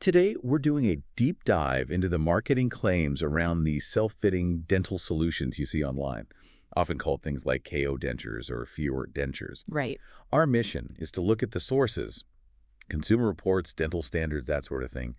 Today, we're doing a deep dive into the marketing claims around these self-fitting dental solutions you see online, often called things like KO dentures or Cvioert dentures. Right. Our mission is to look at the sources, consumer reports, dental standards, that sort of thing,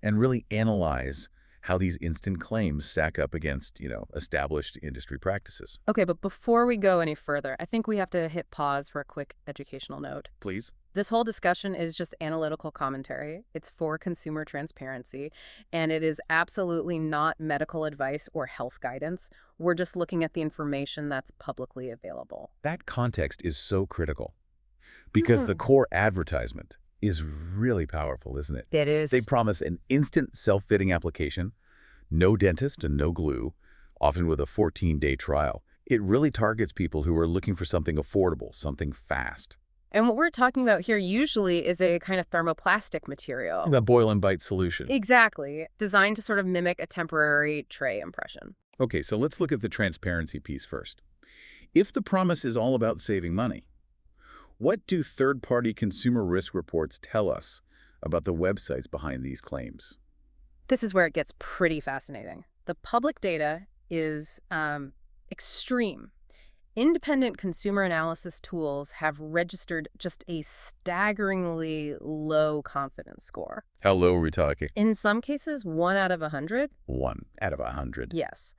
and really analyze how these instant claims stack up against, established industry practices. Okay, but before we go any further, I think we have to hit pause for a quick educational note. Please? This whole discussion is just analytical commentary. It's for consumer transparency, and it is absolutely not medical advice or health guidance. We're just looking at the information that's publicly available. That context is so critical because the core advertisement is really powerful, isn't it? It is. They promise an instant self-fitting application, no dentist and no glue, often with a 14-day trial. It really targets people who are looking for something affordable, something fast. And what we're talking about here usually is a kind of thermoplastic material. The boil and bite solution. Exactly. Designed to sort of mimic a temporary tray impression. Okay, so let's look at the transparency piece first. If the promise is all about saving money, what do third-party consumer risk reports tell us about the websites behind these claims? This is where it gets pretty fascinating. The public data is extreme. Independent consumer analysis tools have registered just a staggeringly low confidence score. How low are we talking? In some cases, 1 out of 100. 1 out of 100. Yes.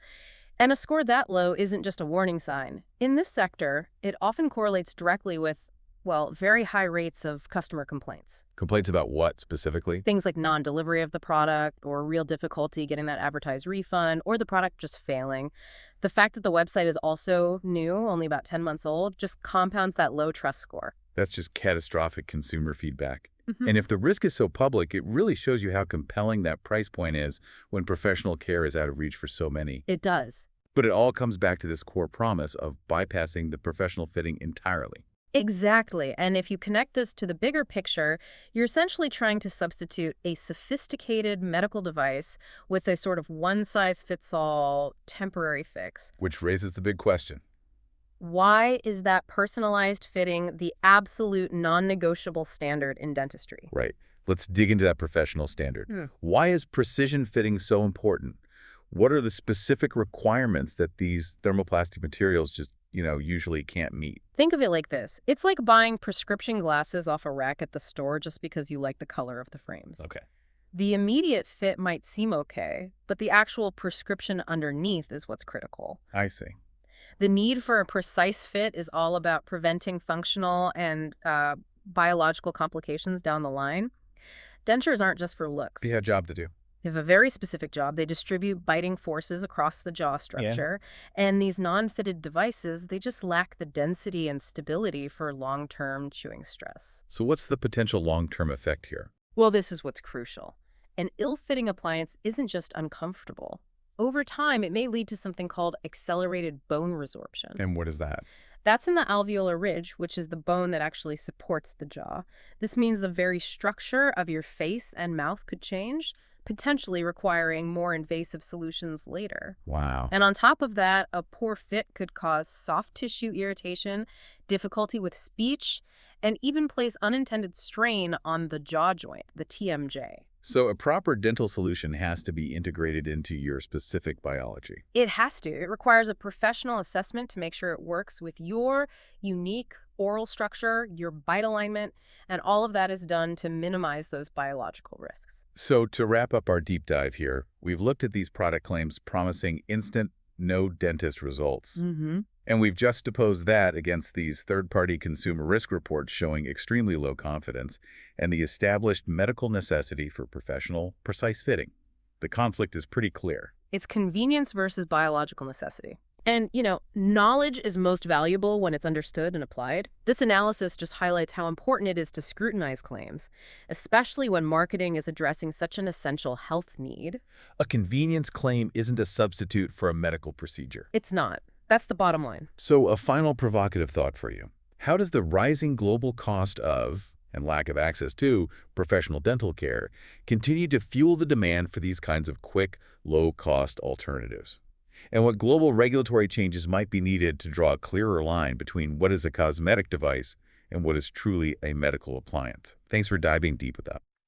And a score that low isn't just a warning sign. In this sector, it often correlates directly with, well, very high rates of customer complaints. Complaints about what specifically? Things like non-delivery of the product or real difficulty getting that advertised refund or the product just failing. The fact that the website is also new, only about 10 months old, just compounds that low trust score. That's just catastrophic consumer feedback. And if the risk is so public, it really shows you how compelling that price point is when professional care is out of reach for so many. It does. But it all comes back to this core promise of bypassing the professional fitting entirely. Exactly. And if you connect this to the bigger picture, you're essentially trying to substitute a sophisticated medical device with a sort of one-size-fits-all temporary fix. Which raises the big question. Why is that personalized fitting the absolute non-negotiable standard in dentistry? Right. Let's dig into that professional standard. Why is precision fitting so important? What are the specific requirements that these thermoplastic materials just usually can't meet? Think of it like this. It's like buying prescription glasses off a rack at the store just because you like the color of the frames. Okay. The immediate fit might seem okay, but the actual prescription underneath is what's critical. I see. The need for a precise fit is all about preventing functional and biological complications down the line. Dentures aren't just for looks. They have a job to do. They have a very specific job. They distribute biting forces across the jaw structure. And these non-fitted devices, they just lack the density and stability for long-term chewing stress. So what's the potential long-term effect here? Well, this is what's crucial. An ill-fitting appliance isn't just uncomfortable. Over time, it may lead to something called accelerated bone resorption. And what is that? That's in the alveolar ridge, which is the bone that actually supports the jaw. This means the very structure of your face and mouth could change, potentially requiring more invasive solutions later. Wow. And on top of that, a poor fit could cause soft tissue irritation, difficulty with speech, and even place unintended strain on the jaw joint, the TMJ. So a proper dental solution has to be integrated into your specific biology. It has to. It requires a professional assessment to make sure it works with your unique oral structure, your bite alignment, and all of that is done to minimize those biological risks. So to wrap up our deep dive here, we've looked at these product claims promising instant, no dentist results. And we've juxtaposed that against these third-party consumer risk reports showing extremely low confidence and the established medical necessity for professional, precise fitting. The conflict is pretty clear. It's convenience versus biological necessity. And, knowledge is most valuable when it's understood and applied. This analysis just highlights how important it is to scrutinize claims, especially when marketing is addressing such an essential health need. A convenience claim isn't a substitute for a medical procedure. It's not. That's the bottom line. So a final provocative thought for you. How does the rising global cost of, and lack of access to, professional dental care continue to fuel the demand for these kinds of quick, low-cost alternatives? And what global regulatory changes might be needed to draw a clearer line between what is a cosmetic device and what is truly a medical appliance? Thanks for diving deep with that.